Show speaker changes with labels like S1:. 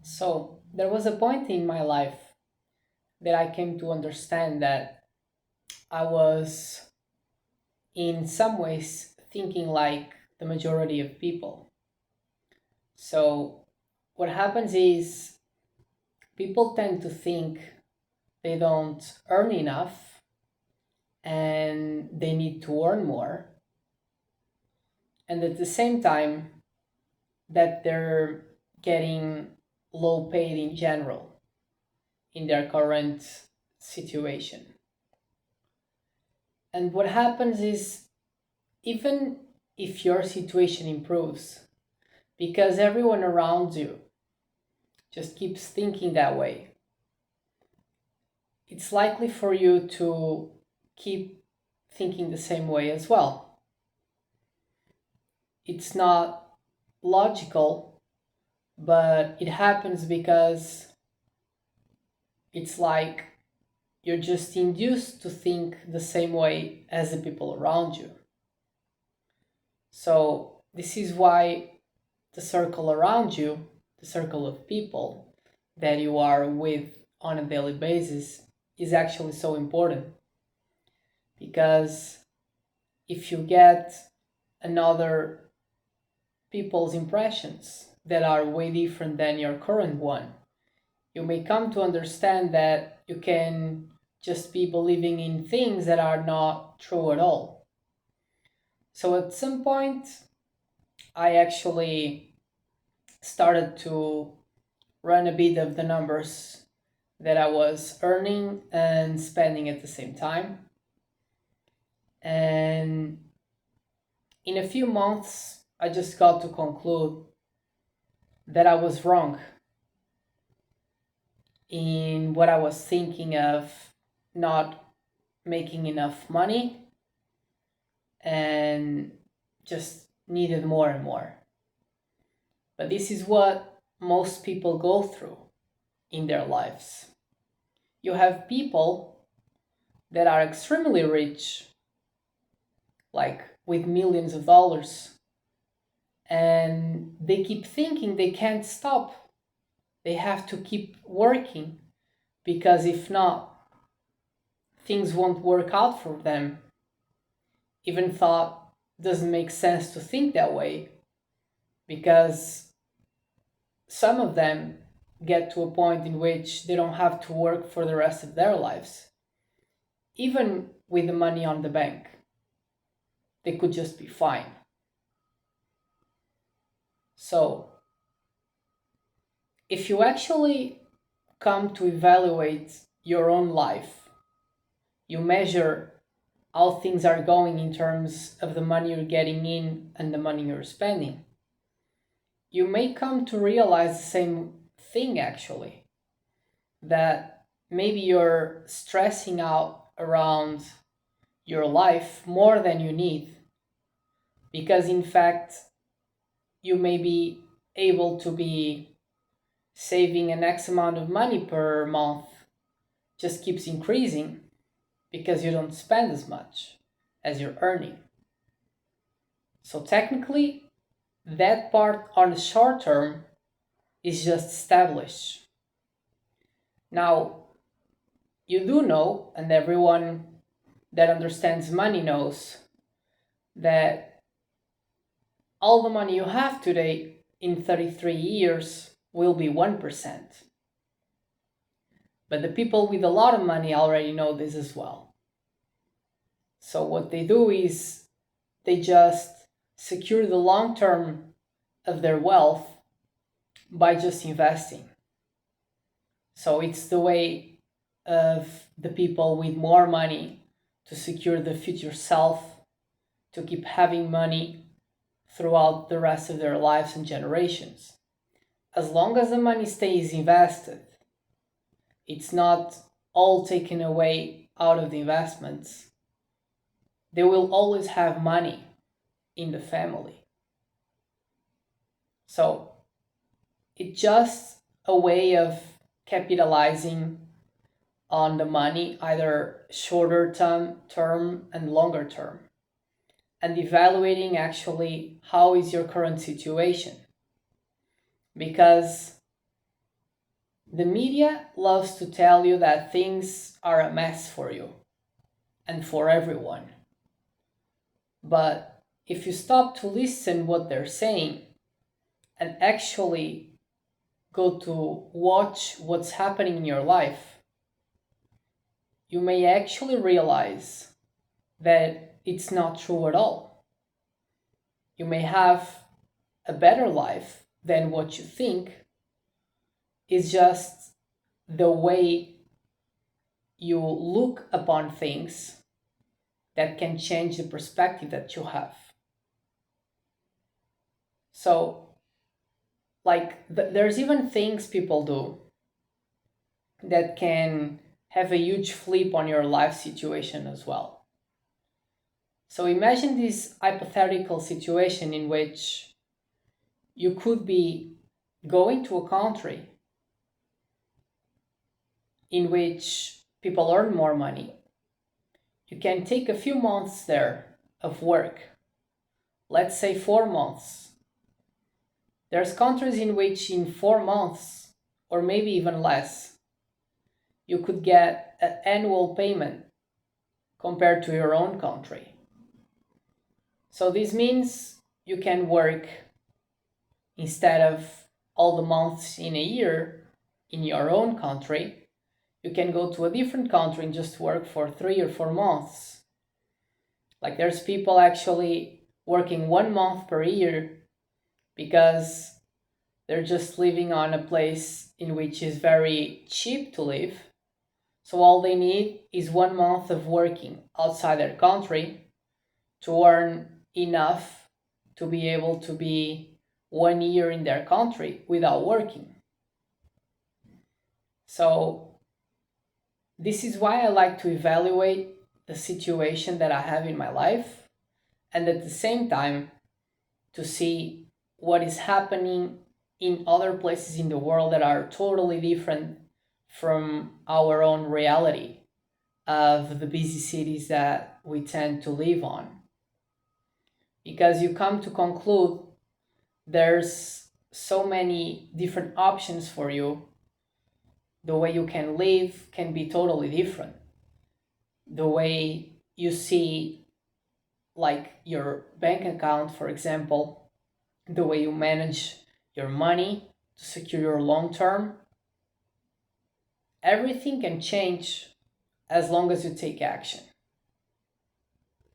S1: So there was a point in my life that I came to understand that I was, in some ways, thinking like the majority of people. So what happens is people tend to think they don't earn enough and they need to earn more. And at the same time, that they're getting low paid in general in their current situation. And what happens is, even if your situation improves, because everyone around you just keeps thinking that way, it's likely for you to keep thinking the same way as well. It's not logical, but it happens because it's like you're just induced to think the same way as the people around you. So, this is why the circle around you, the circle of people that you are with on a daily basis, is actually so important. Because if you get another people's impressions that are way different than your current one, you may come to understand that you can just be believing in things that are not true at all. So at some point, I actually started to run a bit of the numbers that I was earning and spending at the same time. And in a few months, I just got to conclude that I was wrong in what I was thinking of not making enough money and just needed more and more. But this is what most people go through in their lives. You have people that are extremely rich, like with millions of dollars, and they keep thinking they can't stop. They have to keep working because if not, things won't work out for them. Even thought doesn't make sense to think that way because some of them get to a point in which they don't have to work for the rest of their lives. Even with the money on the bank, they could just be fine. So, if you actually come to evaluate your own life, you measure how things are going in terms of the money you're getting in and the money you're spending, you may come to realize the same thing actually, that maybe you're stressing out around your life more than you need, because in fact, you may be able to be saving an X amount of money per month, just keeps increasing because you don't spend as much as you're earning. So technically, that part on the short term is just established. Now, you do know, and everyone that understands money knows, that all the money you have today in 33 years will be 1%. But the people with a lot of money already know this as well. So what they do is they just secure the long term of their wealth by just investing. So it's the way of the people with more money to secure the future self, to keep having money throughout the rest of their lives and generations. As long as the money stays invested, it's not all taken away out of the investments. They will always have money in the family. So it's just a way of capitalizing on the money, either shorter term and longer term, and evaluating actually how is your current situation. Because The media loves to tell you that things are a mess for you and for everyone. But if you stop to listen what they're saying and actually go to watch what's happening in your life, you may actually realize that it's not true at all. You may have a better life than what you think. It's just the way you look upon things that can change the perspective that you have. So, like, there's even things people do that can have a huge flip on your life situation as well. So, imagine this hypothetical situation in which you could be going to a country in which people earn more money. You can take a few months there of work, let's say 4 months. There's countries in which in 4 months, or maybe even less, you could get an annual payment compared to your own country. So this means you can work instead of all the months in a year in your own country. You can go to a different country and just work for 3 or 4 months. Like there's people actually working 1 month per year because they're just living on a place in which is very cheap to live. So all they need is 1 month of working outside their country to earn enough to be able to be 1 year in their country without working. So this is why I like to evaluate the situation that I have in my life and at the same time to see what is happening in other places in the world that are totally different from our own reality of the busy cities that we tend to live on. Because you come to conclude there's so many different options for you. The way you can live can be totally different. The way you see, like your bank account, for example, the way you manage your money to secure your long term, everything can change as long as you take action.